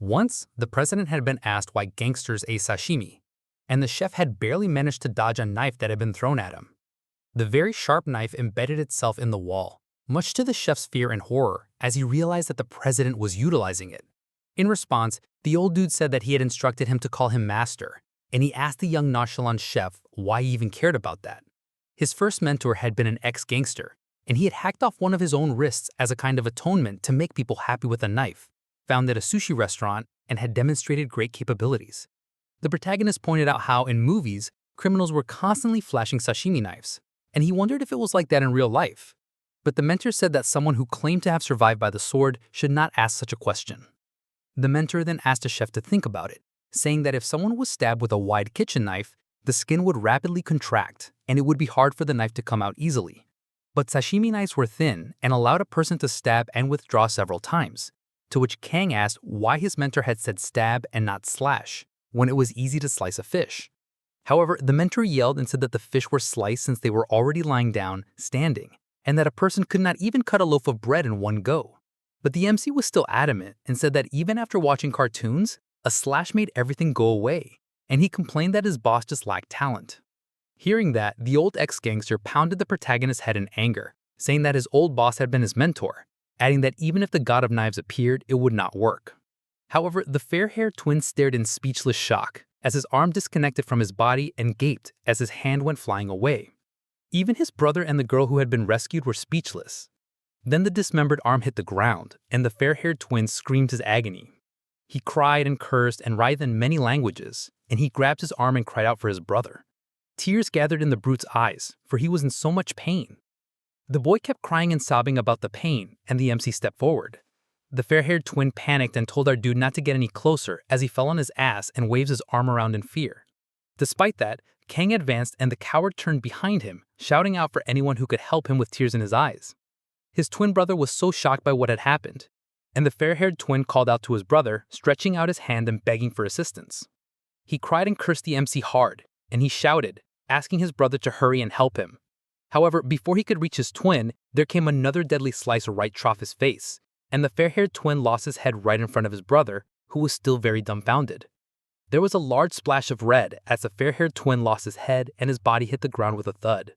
Once, the president had been asked why gangsters ate sashimi, and the chef had barely managed to dodge a knife that had been thrown at him. The very sharp knife embedded itself in the wall, much to the chef's fear and horror as he realized that the president was utilizing it. In response, the old dude said that he had instructed him to call him master, and he asked the young nonchalant chef why he even cared about that. His first mentor had been an ex-gangster, and he had hacked off one of his own wrists as a kind of atonement to make people happy with a knife, found at a sushi restaurant, and had demonstrated great capabilities. The protagonist pointed out how, in movies, criminals were constantly flashing sashimi knives, and he wondered if it was like that in real life. But the mentor said that someone who claimed to have survived by the sword should not ask such a question. The mentor then asked the chef to think about it, saying that if someone was stabbed with a wide kitchen knife, the skin would rapidly contract, and it would be hard for the knife to come out easily. But sashimi knives were thin and allowed a person to stab and withdraw several times, to which Kang asked why his mentor had said stab and not slash, when it was easy to slice a fish. However, the mentor yelled and said that the fish were sliced since they were already lying down, standing, and that a person could not even cut a loaf of bread in one go. But the MC was still adamant and said that even after watching cartoons, a slash made everything go away, and he complained that his boss just lacked talent. Hearing that, the old ex-gangster pounded the protagonist's head in anger, saying that his old boss had been his mentor, adding that even if the god of knives appeared, it would not work. However, the fair-haired twin stared in speechless shock as his arm disconnected from his body and gaped as his hand went flying away. Even his brother and the girl who had been rescued were speechless. Then the dismembered arm hit the ground, and the fair-haired twin screamed his agony. He cried and cursed and writhed in many languages, and he grabbed his arm and cried out for his brother. Tears gathered in the brute's eyes, for he was in so much pain. The boy kept crying and sobbing about the pain, and the MC stepped forward. The fair-haired twin panicked and told our dude not to get any closer as he fell on his ass and waved his arm around in fear. Despite that, Kang advanced and the coward turned behind him, shouting out for anyone who could help him with tears in his eyes. His twin brother was so shocked by what had happened, and the fair-haired twin called out to his brother, stretching out his hand and begging for assistance. He cried and cursed the MC hard, and he shouted, asking his brother to hurry and help him. However, before he could reach his twin, there came another deadly slice right off his face, and the fair-haired twin lost his head right in front of his brother, who was still very dumbfounded. There was a large splash of red as the fair-haired twin lost his head and his body hit the ground with a thud.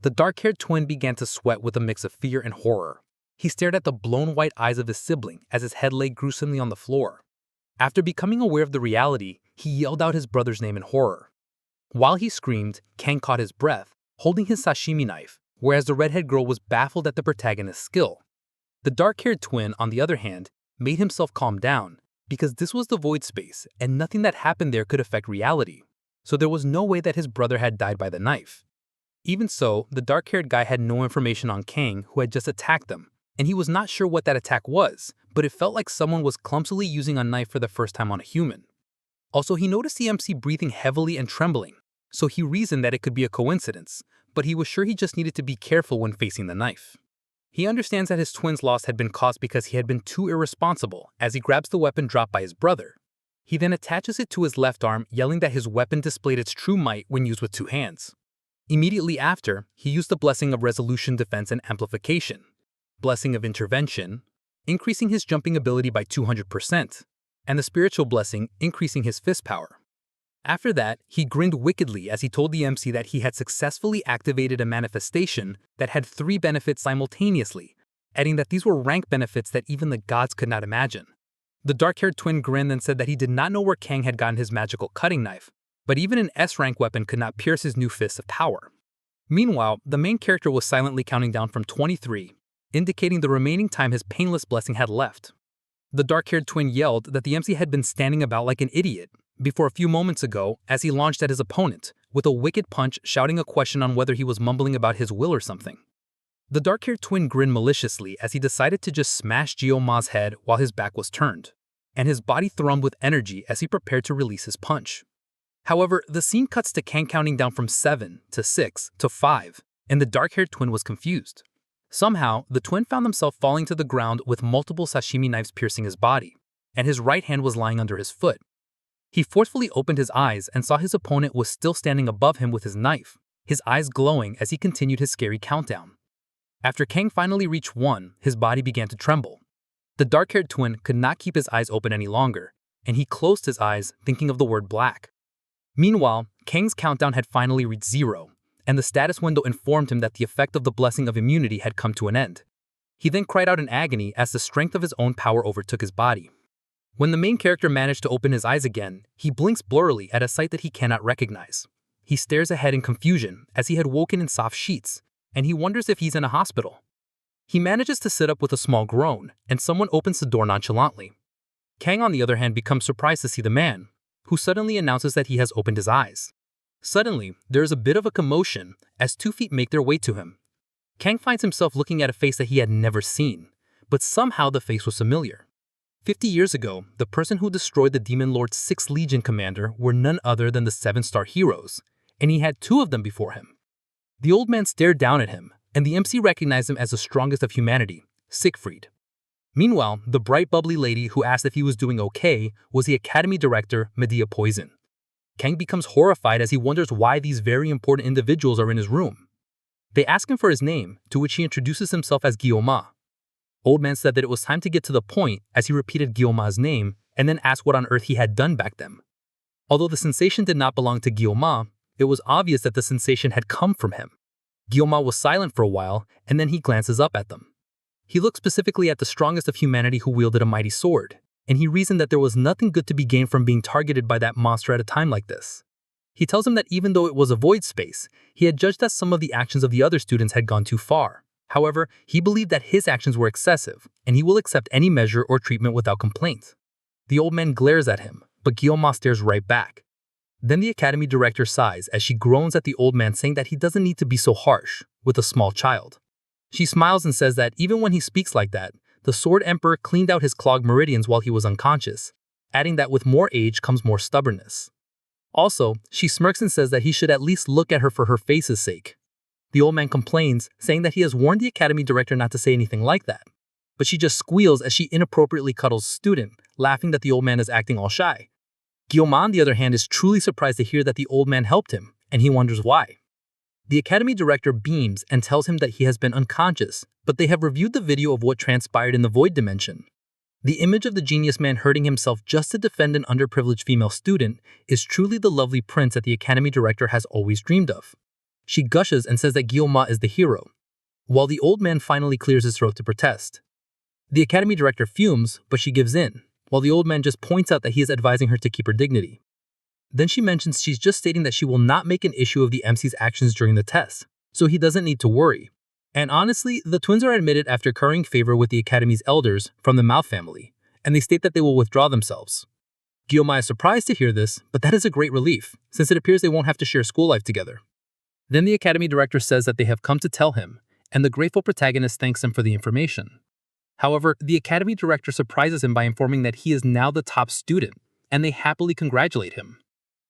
The dark-haired twin began to sweat with a mix of fear and horror. He stared at the blown white eyes of his sibling as his head lay gruesomely on the floor. After becoming aware of the reality, he yelled out his brother's name in horror. While he screamed, Kang caught his breath, holding his sashimi knife, whereas the redhead girl was baffled at the protagonist's skill. The dark-haired twin, on the other hand, made himself calm down, because this was the void space and nothing that happened there could affect reality, so there was no way that his brother had died by the knife. Even so, the dark-haired guy had no information on Kang, who had just attacked them, and he was not sure what that attack was, but it felt like someone was clumsily using a knife for the first time on a human. Also, he noticed the MC breathing heavily and trembling, so he reasoned that it could be a coincidence, but he was sure he just needed to be careful when facing the knife. He understands that his twin's loss had been caused because he had been too irresponsible as he grabs the weapon dropped by his brother. He then attaches it to his left arm, yelling that his weapon displayed its true might when used with two hands. Immediately after, he used the blessing of resolution, defense, and amplification, blessing of intervention, increasing his jumping ability by 200%, and the spiritual blessing, increasing his fist power. After that, he grinned wickedly as he told the MC that he had successfully activated a manifestation that had 3 benefits simultaneously, adding that these were rank benefits that even the gods could not imagine. The dark-haired twin grinned and said that he did not know where Kang had gotten his magical cutting knife, but even an S-rank weapon could not pierce his new fist of power. Meanwhile, the main character was silently counting down from 23, indicating the remaining time his painless blessing had left. The dark-haired twin yelled that the MC had been standing about like an idiot before a few moments ago as he launched at his opponent, with a wicked punch shouting a question on whether he was mumbling about his will or something. The dark-haired twin grinned maliciously as he decided to just smash GMAN's head while his back was turned, and his body thrummed with energy as he prepared to release his punch. However, the scene cuts to Kang counting down from 7 to 6 to 5, and the dark-haired twin was confused. Somehow, the twin found himself falling to the ground with multiple sashimi knives piercing his body, and his right hand was lying under his foot. He forcefully opened his eyes and saw his opponent was still standing above him with his knife, his eyes glowing as he continued his scary countdown. After Kang finally reached 1, his body began to tremble. The dark-haired twin could not keep his eyes open any longer, and he closed his eyes, thinking of the word black. Meanwhile, Kang's countdown had finally reached 0, and the status window informed him that the effect of the blessing of immunity had come to an end. He then cried out in agony as the strength of his own power overtook his body. When the main character managed to open his eyes again, he blinks blurrily at a sight that he cannot recognize. He stares ahead in confusion as he had woken in soft sheets, and he wonders if he's in a hospital. He manages to sit up with a small groan, and someone opens the door nonchalantly. Kang, on the other hand, becomes surprised to see the man, who suddenly announces that he has opened his eyes. Suddenly, there is a bit of a commotion as 2 feet make their way to him. Kang finds himself looking at a face that he had never seen, but somehow the face was familiar. 50 years ago, the person who destroyed the Demon Lord's 6th Legion commander were none other than the 7-star heroes, and he had 2 of them before him. The old man stared down at him, and the MC recognized him as the strongest of humanity, Siegfried. Meanwhile, the bright bubbly lady who asked if he was doing okay was the Academy Director, Medea Poison. Kang becomes horrified as he wonders why these very important individuals are in his room. They ask him for his name, to which he introduces himself as GMAN. Old man said that it was time to get to the point as he repeated GMAN's name and then asked what on earth he had done back then. Although the sensation did not belong to GMAN, it was obvious that the sensation had come from him. GMAN was silent for a while, and then he glances up at them. He looked specifically at the strongest of humanity who wielded a mighty sword, and he reasoned that there was nothing good to be gained from being targeted by that monster at a time like this. He tells him that even though it was a void space, he had judged that some of the actions of the other students had gone too far. However, he believed that his actions were excessive, and he will accept any measure or treatment without complaint. The old man glares at him, but GMAN stares right back. Then the Academy Director sighs as she groans at the old man, saying that he doesn't need to be so harsh with a small child. She smiles and says that even when he speaks like that, the Sword Emperor cleaned out his clogged meridians while he was unconscious, adding that with more age comes more stubbornness. Also, she smirks and says that he should at least look at her for her face's sake. The old man complains, saying that he has warned the Academy Director not to say anything like that, but she just squeals as she inappropriately cuddles the student, laughing that the old man is acting all shy. GMAN, on the other hand, is truly surprised to hear that the old man helped him, and he wonders why. The Academy Director beams and tells him that he has been unconscious, but they have reviewed the video of what transpired in the Void Dimension. The image of the genius man hurting himself just to defend an underprivileged female student is truly the lovely prince that the Academy Director has always dreamed of. She gushes and says that GMAN is the hero, while the old man finally clears his throat to protest. The Academy Director fumes, but she gives in, while the old man just points out that he is advising her to keep her dignity. Then she mentions she's just stating that she will not make an issue of the MC's actions during the test, so he doesn't need to worry. And honestly, the twins are admitted after currying favor with the Academy's elders from the Mouth family, and they state that they will withdraw themselves. GMAN is surprised to hear this, but that is a great relief, since it appears they won't have to share school life together. Then the Academy Director says that they have come to tell him, and the grateful protagonist thanks him for the information. However, the Academy Director surprises him by informing that he is now the top student, and they happily congratulate him.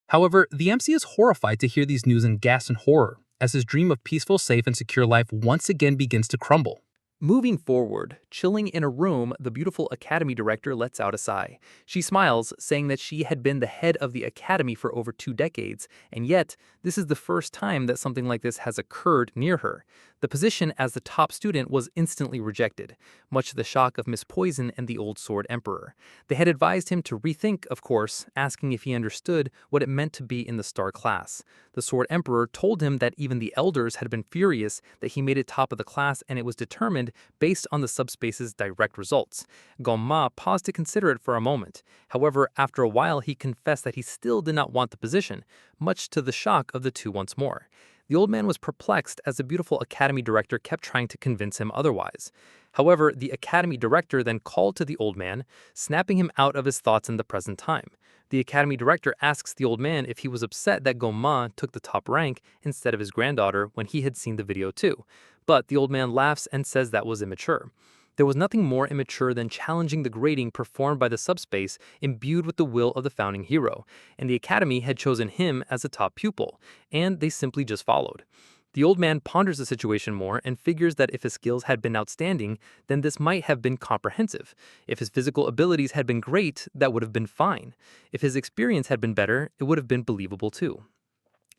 However, the MC is horrified to hear these news and gasps in horror, as his dream of peaceful, safe, and secure life once again begins to crumble. Moving forward, chilling in a room, the beautiful Academy Director lets out a sigh. She smiles, saying that she had been the head of the Academy for over 2 decades, and yet, this is the first time that something like this has occurred near her. The position as the top student was instantly rejected, much to the shock of Miss Poison and the Old Sword Emperor. They had advised him to rethink, of course, asking if he understood what it meant to be in the star class. The Sword Emperor told him that even the elders had been furious that he made it top of the class, and it was determined based on the subspace's direct results. GMAN paused to consider it for a moment. However, after a while, he confessed that he still did not want the position, much to the shock of the two once more. The old man was perplexed as the beautiful Academy Director kept trying to convince him otherwise. However, the Academy Director then called to the old man, snapping him out of his thoughts in the present time. The Academy Director asks the old man if he was upset that GMAN took the top rank instead of his granddaughter when he had seen the video too. But the old man laughs and says that was immature. There was nothing more immature than challenging the grading performed by the subspace imbued with the will of the founding hero, and the Academy had chosen him as a top pupil, and they simply just followed. The old man ponders the situation more and figures that if his skills had been outstanding, then this might have been comprehensive. If his physical abilities had been great, that would have been fine. If his experience had been better, it would have been believable too.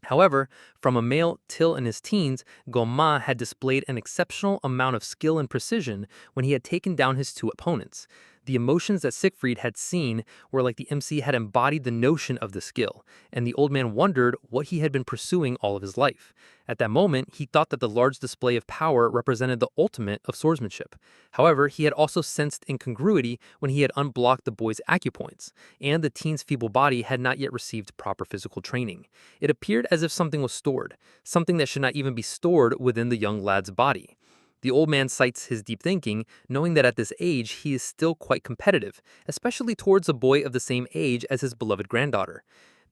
However, from a male till in his teens, GMAN had displayed an exceptional amount of skill and precision when he had taken down his 2 opponents. The emotions that Siegfried had seen were like the MC had embodied the notion of the skill, and the old man wondered what he had been pursuing all of his life. At that moment, he thought that the large display of power represented the ultimate of swordsmanship. However, he had also sensed incongruity when he had unblocked the boy's acupoints, and the teen's feeble body had not yet received proper physical training. It appeared as if something was stored, something that should not even be stored within the young lad's body. The old man cites his deep thinking, knowing that at this age he is still quite competitive, especially towards a boy of the same age as his beloved granddaughter.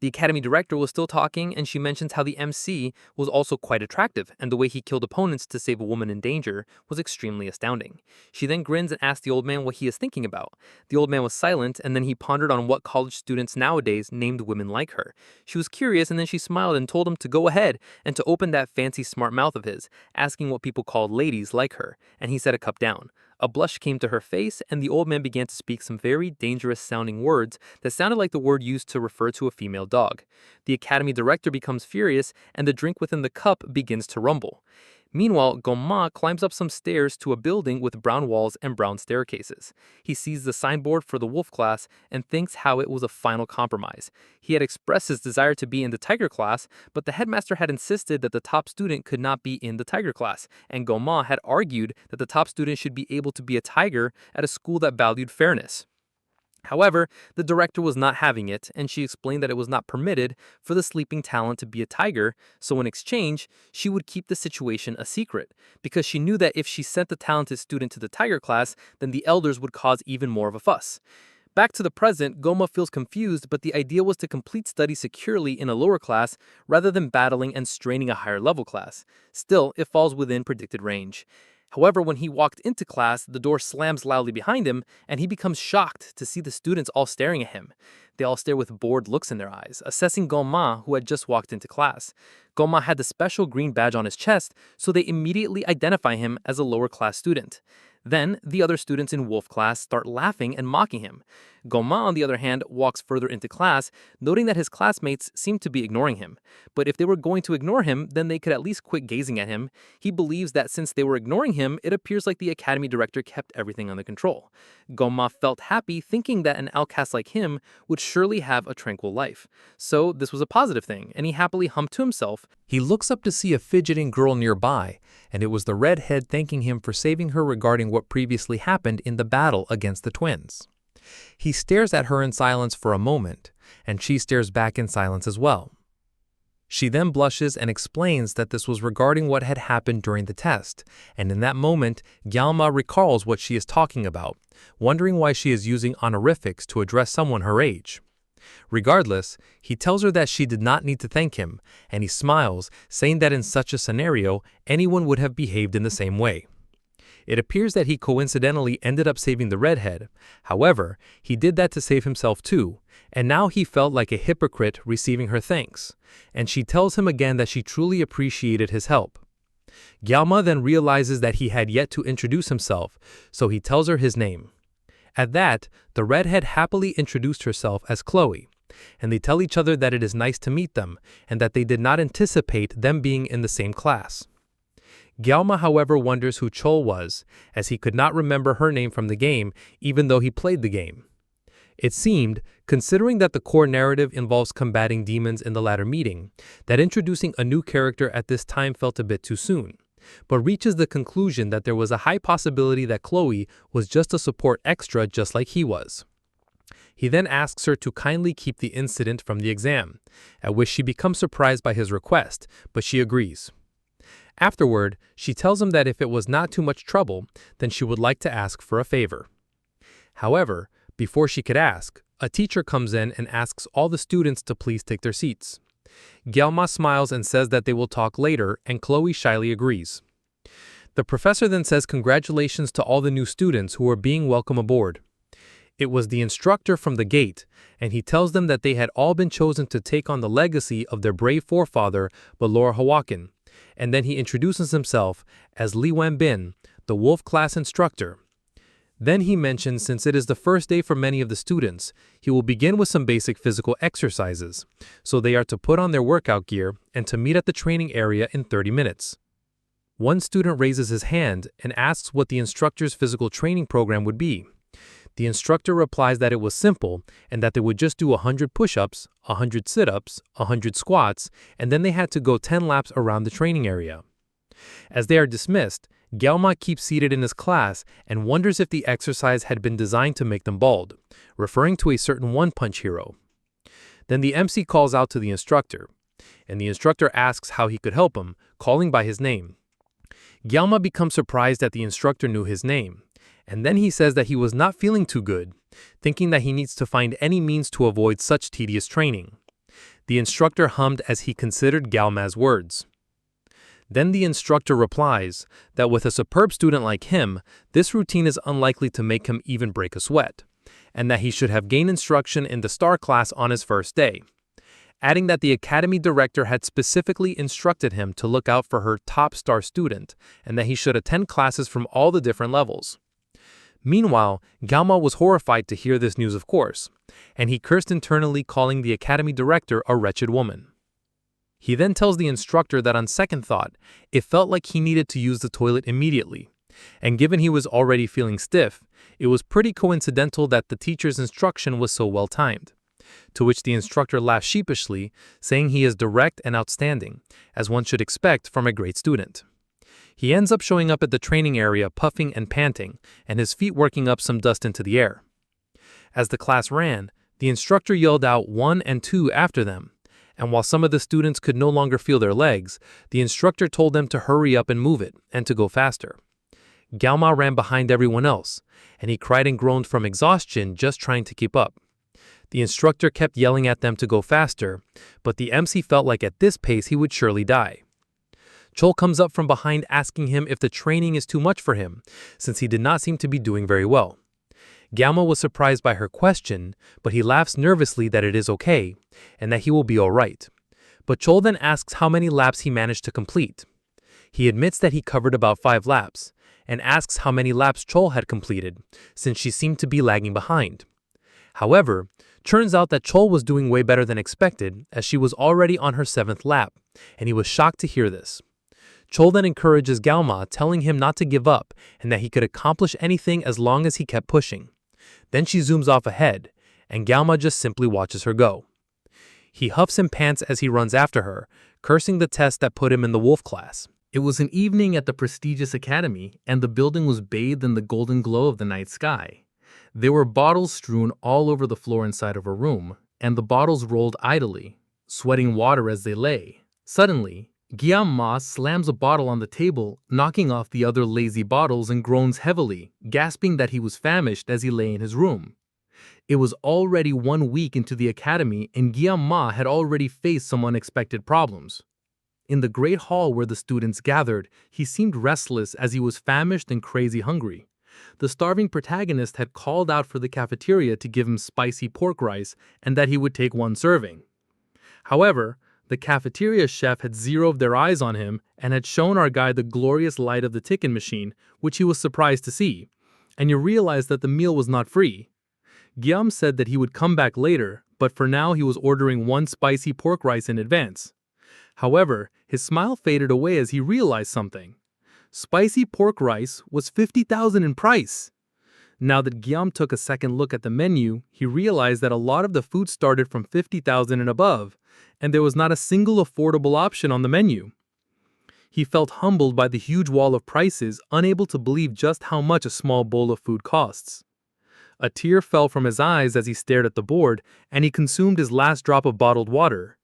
The academy director was still talking, and she mentions how the MC was also quite attractive, and the way he killed opponents to save a woman in danger was extremely astounding. She then grins and asks the old man what he is thinking about. The old man was silent, and then he pondered on what college students nowadays named women like her. She was curious, and then she smiled and told him to go ahead and to open that fancy smart mouth of his, asking what people called ladies like her, and he set a cup down. A blush came to her face, and the old man began to speak some very dangerous-sounding words that sounded like the word used to refer to a female dog. The academy director becomes furious, and the drink within the cup begins to rumble. Meanwhile, GMAN climbs up some stairs to a building with brown walls and brown staircases. He sees the signboard for the wolf class and thinks how it was a final compromise. He had expressed his desire to be in the tiger class, but the headmaster had insisted that the top student could not be in the tiger class, and GMAN had argued that the top student should be able to be a tiger at a school that valued fairness. However, the director was not having it, and she explained that it was not permitted for the sleeping talent to be a tiger, so in exchange, she would keep the situation a secret, because she knew that if she sent the talented student to the tiger class, then the elders would cause even more of a fuss. Back to the present, GMAN feels confused, but the idea was to complete study securely in a lower class rather than battling and straining a higher level class. Still, it falls within predicted range. However, when he walked into class, the door slams loudly behind him, and he becomes shocked to see the students all staring at him. They all stare with bored looks in their eyes, assessing GMAN, who had just walked into class. GMAN had the special green badge on his chest, so they immediately identify him as a lower class student. Then, the other students in Wolf class start laughing and mocking him. GMAN, on the other hand, walks further into class, noting that his classmates seem to be ignoring him. But if they were going to ignore him, then they could at least quit gazing at him. He believes that since they were ignoring him, it appears like the academy director kept everything under control. GMAN felt happy, thinking that an outcast like him would surely have a tranquil life. So this was a positive thing, and he happily hummed to himself. He looks up to see a fidgeting girl nearby, and it was the redhead thanking him for saving her regarding what previously happened in the battle against the twins. He stares at her in silence for a moment, and she stares back in silence as well. She then blushes and explains that this was regarding what had happened during the test, and in that moment, GMAN recalls what she is talking about, wondering why she is using honorifics to address someone her age. Regardless, he tells her that she did not need to thank him, and he smiles, saying that in such a scenario, anyone would have behaved in the same way. It appears that he coincidentally ended up saving the redhead. However, he did that to save himself too, and now he felt like a hypocrite receiving her thanks, and she tells him again that she truly appreciated his help. GMAN then realizes that he had yet to introduce himself, so he tells her his name. At that, the redhead happily introduced herself as Chloe, and they tell each other that it is nice to meet them, and that they did not anticipate them being in the same class. GMAN, however, wonders who Chol was, as he could not remember her name from the game, even though he played the game. It seemed, considering that the core narrative involves combating demons in the latter meeting, that introducing a new character at this time felt a bit too soon, but reaches the conclusion that there was a high possibility that Chloe was just a support extra just like he was. He then asks her to kindly keep the incident from the exam, at which she becomes surprised by his request, but she agrees. Afterward, she tells him that if it was not too much trouble, then she would like to ask for a favor. However, before she could ask, a teacher comes in and asks all the students to please take their seats. GMAN smiles and says that they will talk later, and Chloe shyly agrees. The professor then says congratulations to all the new students who are being welcome aboard. It was the instructor from the gate, and he tells them that they had all been chosen to take on the legacy of their brave forefather, Balor Hawakin, and then he introduces himself as Li Wenbin, the Wolf class instructor. Then he mentions since it is the first day for many of the students, he will begin with some basic physical exercises, so they are to put on their workout gear and to meet at the training area in 30 minutes. One student raises his hand and asks what the instructor's physical training program would be. The instructor replies that it was simple and that they would just do 100 push-ups, 100 sit-ups, 100 squats, and then they had to go 10 laps around the training area. As they are dismissed, Gyalma keeps seated in his class and wonders if the exercise had been designed to make them bald, referring to a certain one-punch hero. Then the MC calls out to the instructor, and the instructor asks how he could help him, calling by his name. Gyalma becomes surprised that the instructor knew his name, and then he says that he was not feeling too good, thinking that he needs to find any means to avoid such tedious training. The instructor hummed as he considered Gyalma's words. Then the instructor replies that with a superb student like him, this routine is unlikely to make him even break a sweat, and that he should have gained instruction in the star class on his first day, adding that the academy director had specifically instructed him to look out for her top star student and that he should attend classes from all the different levels. Meanwhile, Gyalma was horrified to hear this news, of course, and he cursed internally, calling the academy director a wretched woman. He then tells the instructor that on second thought, it felt like he needed to use the toilet immediately, and given he was already feeling stiff, it was pretty coincidental that the teacher's instruction was so well timed. To which the instructor laughs sheepishly, saying he is direct and outstanding, as one should expect from a great student. He ends up showing up at the training area puffing and panting, and his feet working up some dust into the air. As the class ran, the instructor yelled out 1 and 2 after them, and while some of the students could no longer feel their legs, the instructor told them to hurry up and move it, and to go faster. Gyalma ran behind everyone else, and he cried and groaned from exhaustion just trying to keep up. The instructor kept yelling at them to go faster, but the MC felt like at this pace he would surely die. Chol comes up from behind asking him if the training is too much for him, since he did not seem to be doing very well. Gyalma was surprised by her question, but he laughs nervously that it is okay, and that he will be alright. But Chol then asks how many laps he managed to complete. He admits that he covered about 5 laps, and asks how many laps Chol had completed, since she seemed to be lagging behind. However, turns out that Chol was doing way better than expected, as she was already on her 7th lap, and he was shocked to hear this. Chol then encourages Gyalma, telling him not to give up and that he could accomplish anything as long as he kept pushing. Then she zooms off ahead, and Gyalma just simply watches her go. He huffs and pants as he runs after her, cursing the test that put him in the wolf class. It was an evening at the prestigious academy, and the building was bathed in the golden glow of the night sky. There were bottles strewn all over the floor inside of a room, and the bottles rolled idly, sweating water as they lay. Suddenly, Gyalma slams a bottle on the table, knocking off the other lazy bottles, and groans heavily, gasping that he was famished as he lay in his room. It was already 1 week into the academy, and Gyalma had already faced some unexpected problems. In the great hall where the students gathered, he seemed restless as he was famished and crazy hungry. The starving protagonist had called out for the cafeteria to give him spicy pork rice and that he would take 1 serving. However, the cafeteria chef had zeroed their eyes on him and had shown our guy the glorious light of the ticket machine, which he was surprised to see, and you realize that the meal was not free. Gyam said that he would come back later, but for now he was ordering 1 spicy pork rice in advance. However, his smile faded away as he realized something. Spicy pork rice was 50,000 in price. Now that Gyam took a second look at the menu, he realized that a lot of the food started from 50,000 and above, and there was not a single affordable option on the menu. He felt humbled by the huge wall of prices, unable to believe just how much a small bowl of food costs. A tear fell from his eyes as he stared at the board, and he consumed his last drop of bottled water.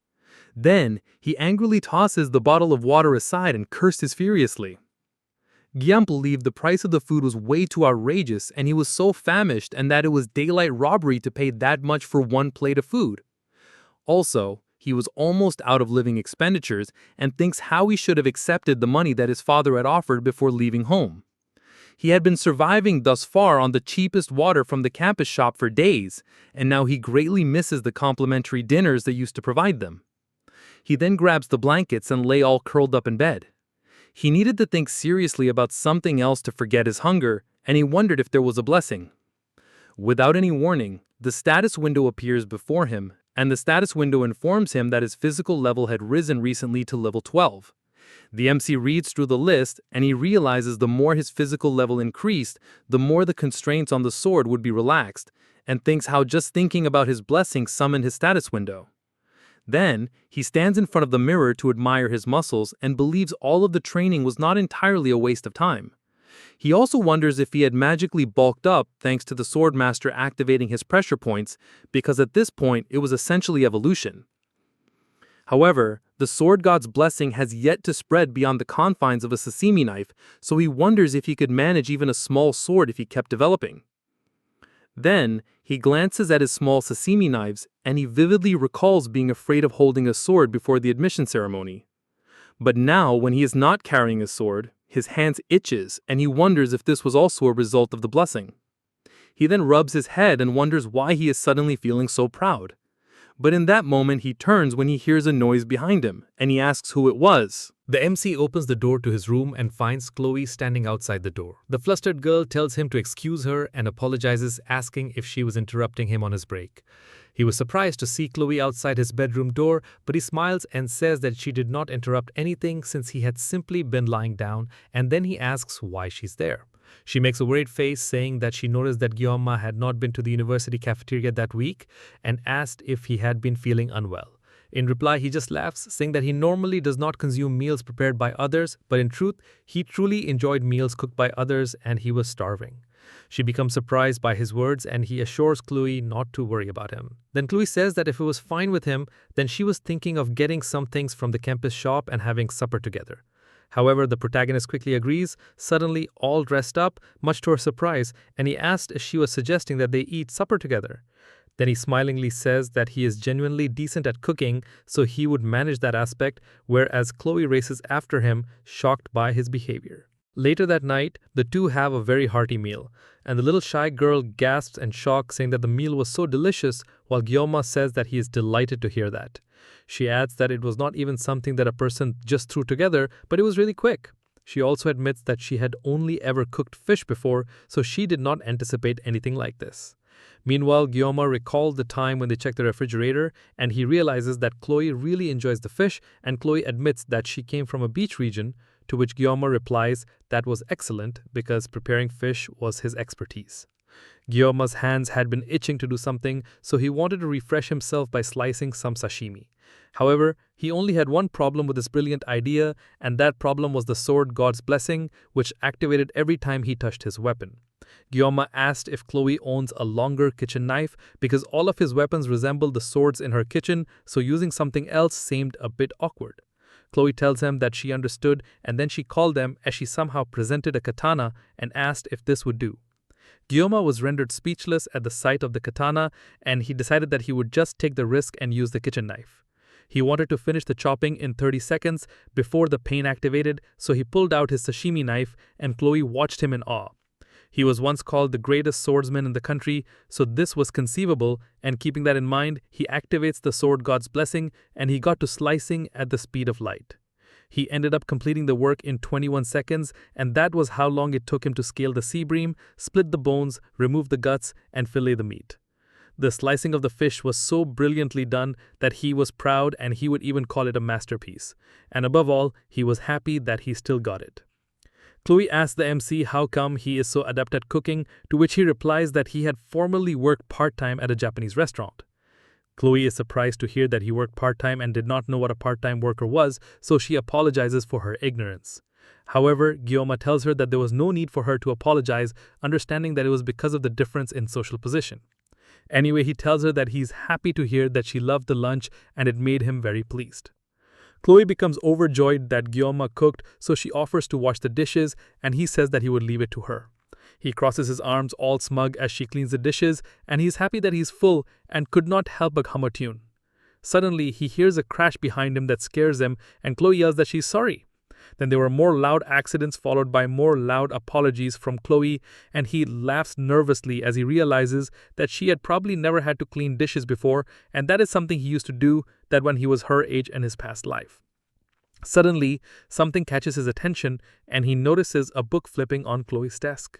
Then, he angrily tosses the bottle of water aside and curses furiously. Gyam believed the price of the food was way too outrageous, and he was so famished and that it was daylight robbery to pay that much for 1 plate of food. Also, he was almost out of living expenditures and thinks how he should have accepted the money that his father had offered before leaving home. He had been surviving thus far on the cheapest water from the campus shop for days, and now he greatly misses the complimentary dinners they used to provide them. He then grabs the blankets and lay all curled up in bed. He needed to think seriously about something else to forget his hunger, and he wondered if there was a blessing. Without any warning, the status window appears before him, and the status window informs him that his physical level had risen recently to level 12. The MC reads through the list, and he realizes the more his physical level increased, the more the constraints on the sword would be relaxed, and thinks how just thinking about his blessing summoned his status window. Then, he stands in front of the mirror to admire his muscles and believes all of the training was not entirely a waste of time. He also wonders if he had magically bulked up thanks to the Swordmaster activating his pressure points, because at this point it was essentially evolution. However, the sword god's blessing has yet to spread beyond the confines of a sashimi knife, so he wonders if he could manage even a small sword if he kept developing. Then, he glances at his small sashimi knives and he vividly recalls being afraid of holding a sword before the admission ceremony. But now, when he is not carrying a sword, his hands itches and he wonders if this was also a result of the blessing. He then rubs his head and wonders why he is suddenly feeling so proud. But in that moment he turns when he hears a noise behind him, and he asks who it was. The MC opens the door to his room and finds Chloe standing outside the door. The flustered girl tells him to excuse her and apologizes, asking if she was interrupting him on his break. He was surprised to see Chloe outside his bedroom door, but he smiles and says that she did not interrupt anything since he had simply been lying down, and then he asks why she's there. She makes a worried face, saying that she noticed that GMAN had not been to the university cafeteria that week and asked if he had been feeling unwell. In reply, he just laughs, saying that he normally does not consume meals prepared by others, but in truth, he truly enjoyed meals cooked by others and he was starving. She becomes surprised by his words and he assures Chloe not to worry about him. Then Chloe says that if it was fine with him, then she was thinking of getting some things from the campus shop and having supper together. However, the protagonist quickly agrees, suddenly all dressed up, much to her surprise, and he asked if she was suggesting that they eat supper together. Then he smilingly says that he is genuinely decent at cooking, so he would manage that aspect, whereas Chloe races after him, shocked by his behavior. Later that night, the two have a very hearty meal, and the little shy girl gasps in shock, saying that the meal was so delicious, while GMAN says that he is delighted to hear that. She adds that it was not even something that a person just threw together, but it was really quick. She also admits that she had only ever cooked fish before, so she did not anticipate anything like this. Meanwhile, GMAN recalled the time when they checked the refrigerator, and he realizes that Chloe really enjoys the fish, and Chloe admits that she came from a beach region, to which GMAN replies that was excellent because preparing fish was his expertise. GMAN's hands had been itching to do something, so he wanted to refresh himself by slicing some sashimi. However, he only had one problem with this brilliant idea, and that problem was the sword god's blessing, which activated every time he touched his weapon. GMAN asked if Chloe owns a longer kitchen knife because all of his weapons resembled the swords in her kitchen, so using something else seemed a bit awkward. Chloe tells him that she understood, and then she called them as she somehow presented a katana and asked if this would do. GMAN was rendered speechless at the sight of the katana, and he decided that he would just take the risk and use the kitchen knife. He wanted to finish the chopping in 30 seconds before the pain activated, so he pulled out his sashimi knife, and Chloe watched him in awe. He was once called the greatest swordsman in the country, so this was conceivable, and keeping that in mind, he activates the sword god's blessing, and he got to slicing at the speed of light. He ended up completing the work in 21 seconds, and that was how long it took him to scale the sea bream, split the bones, remove the guts, and fillet the meat. The slicing of the fish was so brilliantly done that he was proud, and he would even call it a masterpiece. And above all, he was happy that he still got it. Chloe asks the MC how come he is so adept at cooking, to which he replies that he had formerly worked part-time at a Japanese restaurant. Chloe is surprised to hear that he worked part-time and did not know what a part-time worker was, so she apologizes for her ignorance. However, GMAN tells her that there was no need for her to apologize, understanding that it was because of the difference in social position. Anyway, he tells her that he's happy to hear that she loved the lunch and it made him very pleased. Chloe becomes overjoyed that GMAN cooked, so she offers to wash the dishes, and he says that he would leave it to her. He crosses his arms all smug as she cleans the dishes, and he's happy that he's full and could not help but hum a tune. Suddenly, he hears a crash behind him that scares him, and Chloe yells that she's sorry. Then there were more loud accidents followed by more loud apologies from Chloe, and he laughs nervously as he realizes that she had probably never had to clean dishes before, and that is something he used to do that when he was her age in his past life. Suddenly, something catches his attention, and he notices a book flipping on Chloe's desk.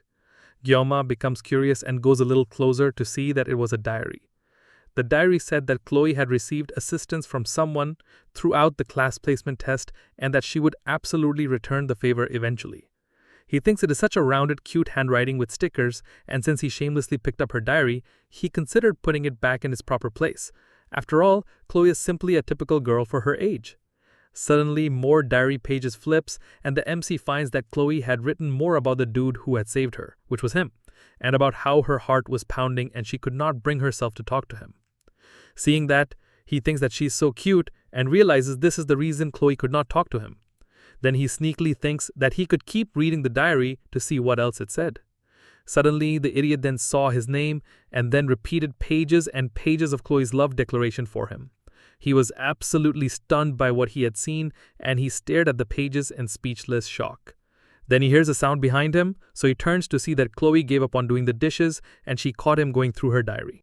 GMAN becomes curious and goes a little closer to see that it was a diary. The diary said that Chloe had received assistance from someone throughout the class placement test and that she would absolutely return the favor eventually. He thinks it is such a rounded, cute handwriting with stickers, and since he shamelessly picked up her diary, he considered putting it back in its proper place. After all, Chloe is simply a typical girl for her age. Suddenly, more diary pages flips, and the MC finds that Chloe had written more about the dude who had saved her, which was him, and about how her heart was pounding and she could not bring herself to talk to him. Seeing that, he thinks that she's so cute and realizes this is the reason Chloe could not talk to him. Then he sneakily thinks that he could keep reading the diary to see what else it said. Suddenly, the idiot then saw his name and then repeated pages and pages of Chloe's love declaration for him. He was absolutely stunned by what he had seen, and he stared at the pages in speechless shock. Then he hears a sound behind him, so he turns to see that Chloe gave up on doing the dishes and she caught him going through her diary.